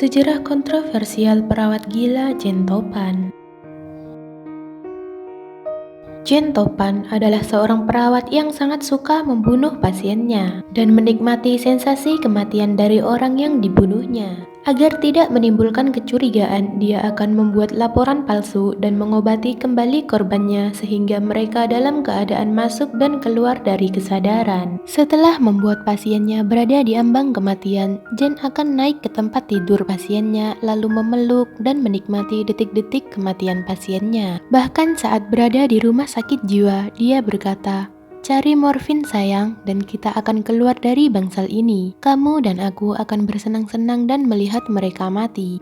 Sejarah kontroversial perawat gila Jane Toppan. Jane Toppan adalah seorang perawat yang sangat suka membunuh pasiennya dan menikmati sensasi kematian dari orang yang dibunuhnya. Agar tidak menimbulkan kecurigaan, dia akan membuat laporan palsu dan mengobati kembali korbannya sehingga mereka dalam keadaan masuk dan keluar dari kesadaran. Setelah membuat pasiennya berada di ambang kematian, Jane akan naik ke tempat tidur pasiennya lalu memeluk dan menikmati detik-detik kematian pasiennya. Bahkan saat berada di rumah sakit jiwa, dia berkata, "Cari morfin sayang, dan kita akan keluar dari bangsal ini. Kamu dan aku akan bersenang-senang dan melihat mereka mati."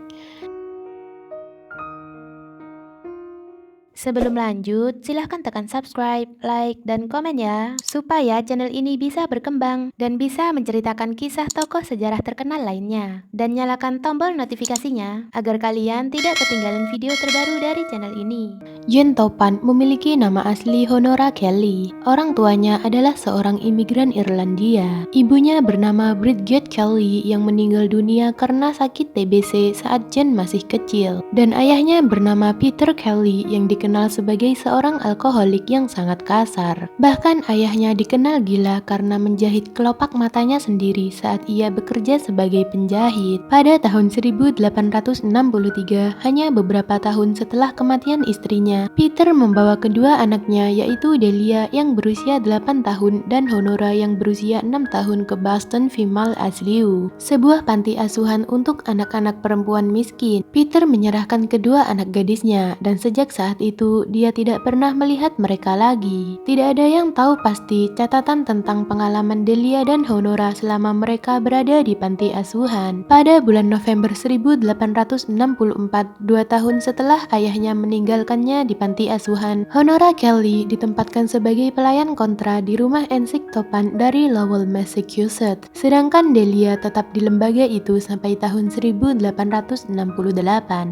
Sebelum lanjut, silahkan tekan subscribe, like, dan komen ya, supaya channel ini bisa berkembang dan bisa menceritakan kisah tokoh sejarah terkenal lainnya. Dan nyalakan tombol notifikasinya, agar kalian tidak ketinggalan video terbaru dari channel ini. Jane Toppan memiliki nama asli Honora Kelly. Orang tuanya adalah seorang imigran Irlandia. Ibunya bernama Bridget Kelly yang meninggal dunia karena sakit TBC saat Jane masih kecil. Dan ayahnya bernama Peter Kelly yang dikenal sebagai seorang alkoholik yang sangat kasar. Bahkan ayahnya dikenal gila karena menjahit kelopak matanya sendiri saat ia bekerja sebagai penjahit. Pada tahun 1863, hanya beberapa tahun setelah kematian istrinya, Peter membawa kedua anaknya yaitu Delia yang berusia 8 tahun dan Honora yang berusia 6 tahun ke Boston Female Asylum, sebuah panti asuhan untuk anak-anak perempuan miskin. Peter menyerahkan kedua anak gadisnya dan sejak saat itu dia tidak pernah melihat mereka lagi. Tidak ada yang tahu pasti catatan tentang pengalaman Delia dan Honora selama mereka berada di panti asuhan. Pada bulan November 1864, 2 tahun setelah ayahnya meninggalkannya di panti asuhan, Honora Kelly ditempatkan sebagai pelayan kontra di rumah Ensik Toppan dari Lowell, Massachusetts. Sedangkan Delia tetap di lembaga itu sampai tahun 1868.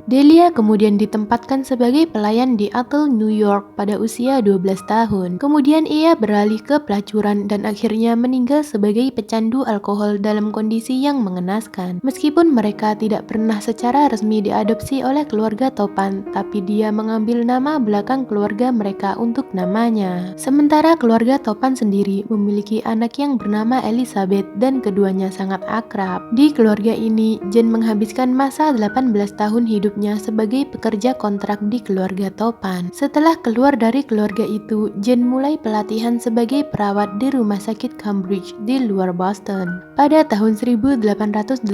Delia kemudian ditempatkan sebagai pelayan di Athol, New York pada usia 12 tahun. Kemudian ia beralih ke pelacuran dan akhirnya meninggal sebagai pecandu alkohol dalam kondisi yang mengenaskan. Meskipun mereka tidak pernah secara resmi diadopsi oleh keluarga Toppan, tapi dia mengambil nama belakang keluarga mereka untuk namanya. Sementara keluarga Toppan sendiri memiliki anak yang bernama Elizabeth dan keduanya sangat akrab. Di keluarga ini, Jane menghabiskan masa 18 tahun hidupnya sebagai pekerja kontrak di keluarga Toppan. Setelah keluar dari keluarga itu, Jane mulai pelatihan sebagai perawat di rumah sakit Cambridge di luar Boston. Pada tahun 1885,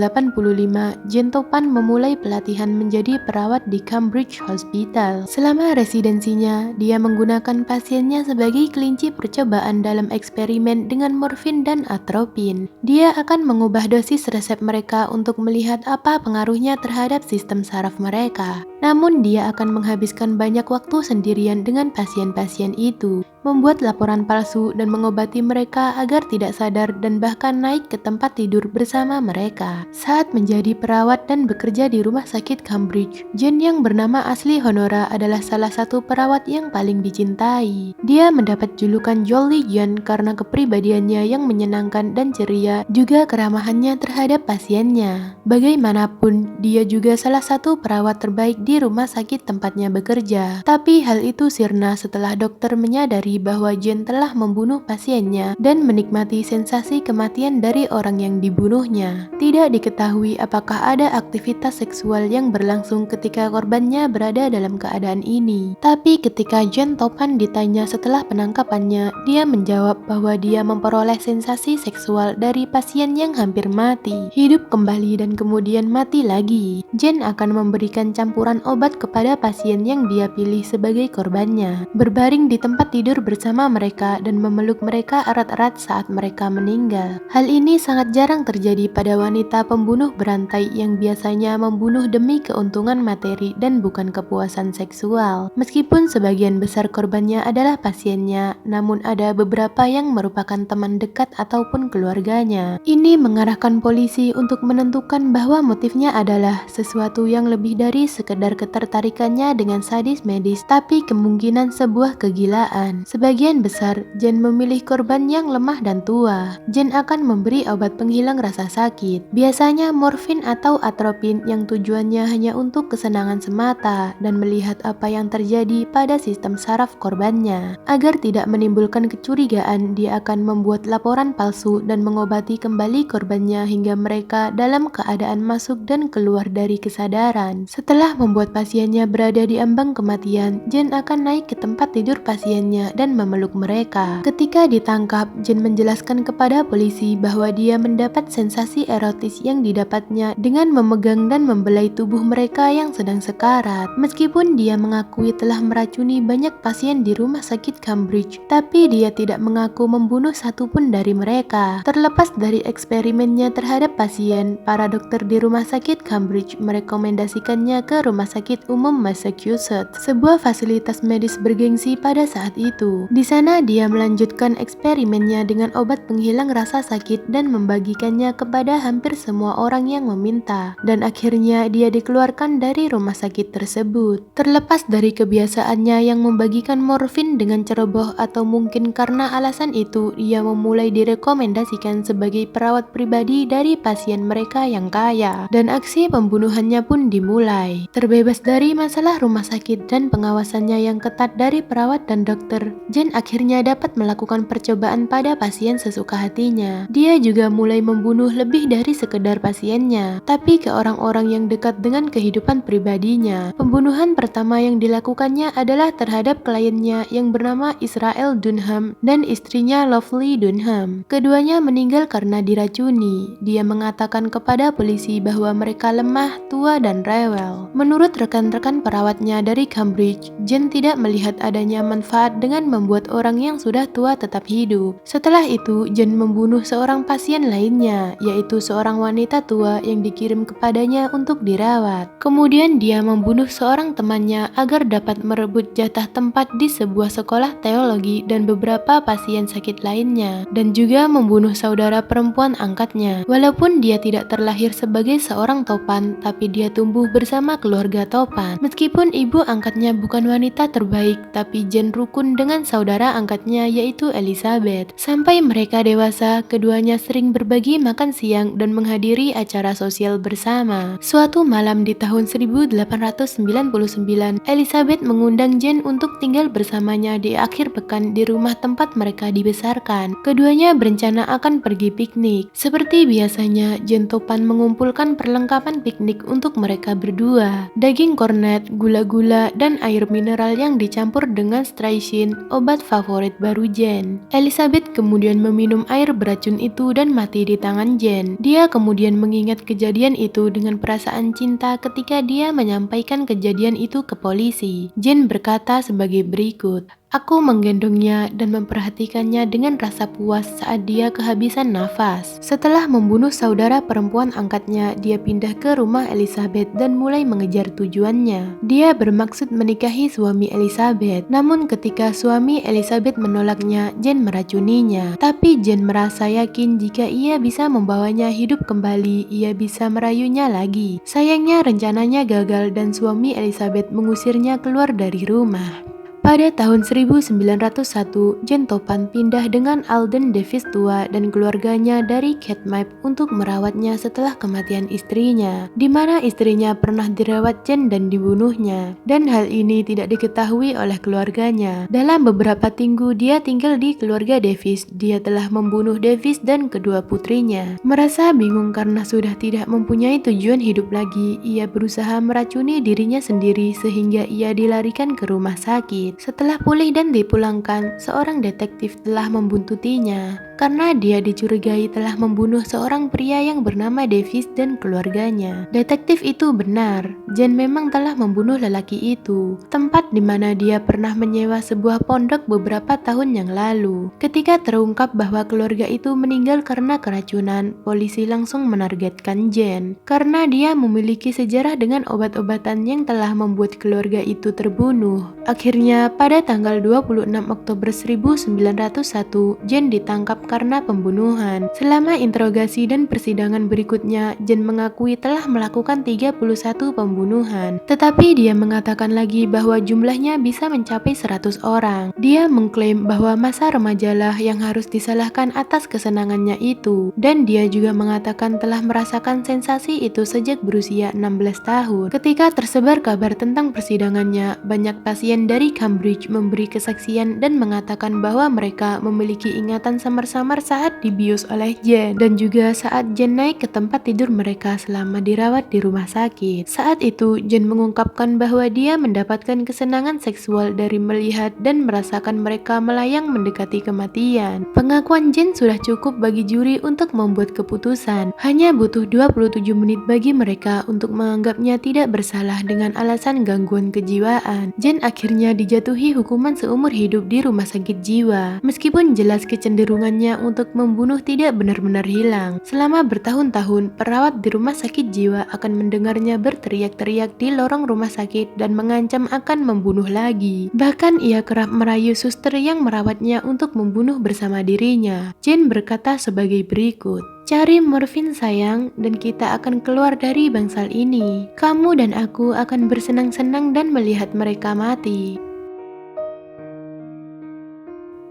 Jane Toppan memulai pelatihan menjadi perawat di Cambridge Hospital. Selama residensinya, dia menggunakan pasiennya sebagai kelinci percobaan dalam eksperimen dengan morfin dan atropin. Dia akan mengubah dosis resep mereka untuk melihat apa pengaruhnya terhadap sistem saraf mereka. Namun dia akan menghabiskan banyak waktu sendirian dengan pasien-pasien itu, membuat laporan palsu dan mengobati mereka agar tidak sadar dan bahkan naik ke tempat tidur bersama mereka. Saat menjadi perawat dan bekerja di rumah sakit Cambridge, Jane yang bernama asli Honora adalah salah satu perawat yang paling dicintai. Dia mendapat julukan Jolly Jane karena kepribadiannya yang menyenangkan dan ceria, juga keramahannya terhadap pasiennya. Bagaimanapun, dia juga salah satu perawat terbaik di rumah sakit tempatnya bekerja. Tapi hal itu sirna setelah dokter menyadari bahwa Jane telah membunuh pasiennya dan menikmati sensasi kematian dari orang yang dibunuhnya. Tidak diketahui apakah ada aktivitas seksual yang berlangsung ketika korbannya berada dalam keadaan ini. Tapi ketika Jane Toppan ditanya setelah penangkapannya, dia menjawab bahwa dia memperoleh sensasi seksual dari pasien yang hampir mati, hidup kembali dan kemudian mati lagi. Jane akan memberikan campuran obat kepada pasien yang dia pilih sebagai korbannya, berbaring di tempat tidur bersama mereka dan memeluk mereka erat-erat saat mereka meninggal. Hal ini sangat jarang terjadi pada wanita pembunuh berantai yang biasanya membunuh demi keuntungan materi dan bukan kepuasan seksual. Meskipun sebagian besar korbannya adalah pasiennya, namun ada beberapa yang merupakan teman dekat ataupun keluarganya. Ini mengarahkan polisi untuk menentukan bahwa motifnya adalah sesuatu yang lebih dari sekedar ketertarikannya dengan sadis medis, tapi kemungkinan sebuah kegilaan. Sebagian besar, Jen memilih korban yang lemah dan tua. Jen akan memberi obat penghilang rasa sakit, biasanya morfin atau atropin yang tujuannya hanya untuk kesenangan semata dan melihat apa yang terjadi pada sistem saraf korbannya. Agar tidak menimbulkan kecurigaan, dia akan membuat laporan palsu dan mengobati kembali korbannya hingga mereka dalam keadaan masuk dan keluar dari kesadaran. Setelah membuat pasiennya berada di ambang kematian, Jen akan naik ke tempat tidur pasiennya dan memeluk mereka. Ketika ditangkap, Jen menjelaskan kepada polisi bahwa dia mendapat sensasi erotis yang didapatnya dengan memegang dan membelai tubuh mereka yang sedang sekarat. Meskipun dia mengakui telah meracuni banyak pasien di rumah sakit Cambridge, tapi dia tidak mengaku membunuh satupun dari mereka. Terlepas dari eksperimennya terhadap pasien, para dokter di rumah sakit Cambridge merekomendasikannya ke Rumah Sakit Umum Massachusetts, sebuah fasilitas medis bergengsi pada saat itu. Di sana dia melanjutkan eksperimennya dengan obat penghilang rasa sakit dan membagikannya kepada hampir semua orang yang meminta, dan akhirnya dia dikeluarkan dari rumah sakit tersebut. Terlepas dari kebiasaannya yang membagikan morfin dengan ceroboh atau mungkin karena alasan itu, ia memulai direkomendasikan sebagai perawat pribadi dari pasien mereka yang kaya, dan aksi pembunuhannya pun dimulai. Terbebas dari masalah rumah sakit dan pengawasannya yang ketat dari perawat dan dokter, Jen akhirnya dapat melakukan percobaan pada pasien sesuka hatinya. Dia juga mulai membunuh lebih dari sekedar pasiennya, tapi ke orang-orang yang dekat dengan kehidupan pribadinya. Pembunuhan pertama yang dilakukannya adalah terhadap kliennya yang bernama Israel Dunham dan istrinya Lovely Dunham. Keduanya meninggal karena diracuni. Dia mengatakan kepada polisi bahwa mereka lemah, tua, dan rewel. Menurut rekan-rekan perawatnya dari Cambridge, Jen tidak melihat adanya manfaat dengan membuat orang yang sudah tua tetap hidup. Setelah itu, Jen membunuh seorang pasien lainnya, yaitu seorang wanita tua yang dikirim kepadanya untuk dirawat. Kemudian dia membunuh seorang temannya agar dapat merebut jatah tempat di sebuah sekolah teologi dan beberapa pasien sakit lainnya, dan juga membunuh saudara perempuan angkatnya. Walaupun dia tidak terlahir sebagai seorang topan, tapi dia tumbuh bersama keluarga topan. Meskipun ibu angkatnya bukan wanita terbaik, tapi Jen rukun dengan saudara angkatnya yaitu Elizabeth. Sampai mereka dewasa, keduanya sering berbagi makan siang dan menghadiri acara sosial bersama. Suatu malam di tahun 1899, Elizabeth mengundang Jen untuk tinggal bersamanya di akhir pekan di rumah tempat mereka dibesarkan. Keduanya berencana akan pergi piknik. Seperti biasanya, Jen topan mengumpulkan perlengkapan piknik untuk mereka berdua. Daging kornet, gula-gula, dan air mineral yang dicampur dengan strychnine, obat favorit baru Jen. Elizabeth kemudian meminum air beracun itu dan mati di tangan Jen. Dia kemudian mengingat kejadian itu dengan perasaan cinta ketika dia menyampaikan kejadian itu ke polisi. Jen berkata sebagai berikut, "Aku menggendongnya dan memperhatikannya dengan rasa puas saat dia kehabisan nafas." Setelah membunuh saudara perempuan angkatnya, dia pindah ke rumah Elizabeth dan mulai mengejar tujuannya. Dia bermaksud menikahi suami Elizabeth, namun ketika suami Elizabeth menolaknya, Jen meracuninya. Tapi Jen merasa yakin jika ia bisa membawanya hidup kembali, ia bisa merayunya lagi. Sayangnya rencananya gagal dan suami Elizabeth mengusirnya keluar dari rumah. Pada tahun 1901, Jen topan pindah dengan Alden Davis tua dan keluarganya dari Catmap untuk merawatnya setelah kematian istrinya, di mana istrinya pernah dirawat Jen dan dibunuhnya, dan hal ini tidak diketahui oleh keluarganya. Dalam beberapa minggu dia tinggal di keluarga Davis, dia telah membunuh Davis dan kedua putrinya. Merasa bingung karena sudah tidak mempunyai tujuan hidup lagi, ia berusaha meracuni dirinya sendiri sehingga ia dilarikan ke rumah sakit. Setelah pulih dan dipulangkan, seorang detektif telah membuntutinya karena dia dicurigai telah membunuh seorang pria yang bernama Davis dan keluarganya. Detektif itu benar, Jen memang telah membunuh lelaki itu, tempat di mana dia pernah menyewa sebuah pondok beberapa tahun yang lalu. Ketika terungkap bahwa keluarga itu meninggal karena keracunan, polisi langsung menargetkan Jen karena dia memiliki sejarah dengan obat-obatan yang telah membuat keluarga itu terbunuh. Akhirnya, pada tanggal 26 Oktober 1901, Jen ditangkap ditangkap karena pembunuhan. Selama interogasi dan persidangan berikutnya, Jen mengakui telah melakukan 31 pembunuhan. Tetapi dia mengatakan lagi bahwa jumlahnya bisa mencapai 100 orang. Dia mengklaim bahwa masa remajalah yang harus disalahkan atas kesenangannya itu. Dan dia juga mengatakan telah merasakan sensasi itu sejak berusia 16 tahun. Ketika tersebar kabar tentang persidangannya, banyak pasien dari Cambridge memberi kesaksian dan mengatakan bahwa mereka memiliki ingatan samar-samar saat dibius oleh Jen, dan juga saat Jen naik ke tempat tidur mereka selama dirawat di rumah sakit. Saat itu, Jen mengungkapkan bahwa dia mendapatkan kesenangan seksual dari melihat dan merasakan mereka melayang mendekati kematian. Pengakuan Jen sudah cukup bagi juri untuk membuat keputusan. Hanya butuh 27 menit bagi mereka untuk menganggapnya tidak bersalah dengan alasan gangguan kejiwaan. Jen akhirnya dijatuhi hukuman seumur hidup di rumah sakit jiwa. Meskipun jelas kecenderungannya untuk membunuh tidak benar-benar hilang. Selama bertahun-tahun, perawat di rumah sakit jiwa akan mendengarnya berteriak-teriak di lorong rumah sakit dan mengancam akan membunuh lagi. Bahkan ia kerap merayu suster yang merawatnya untuk membunuh bersama dirinya. Jen berkata sebagai berikut, "Cari morfin sayang, dan kita akan keluar dari bangsal ini. Kamu dan aku akan bersenang-senang dan melihat mereka mati."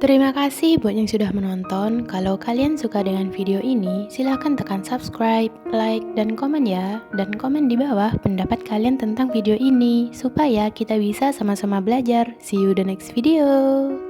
Terima kasih buat yang sudah menonton. Kalau kalian suka dengan video ini, silahkan tekan subscribe, like, dan komen ya. Dan komen di bawah pendapat kalian tentang video ini, supaya kita bisa sama-sama belajar. See you the next video.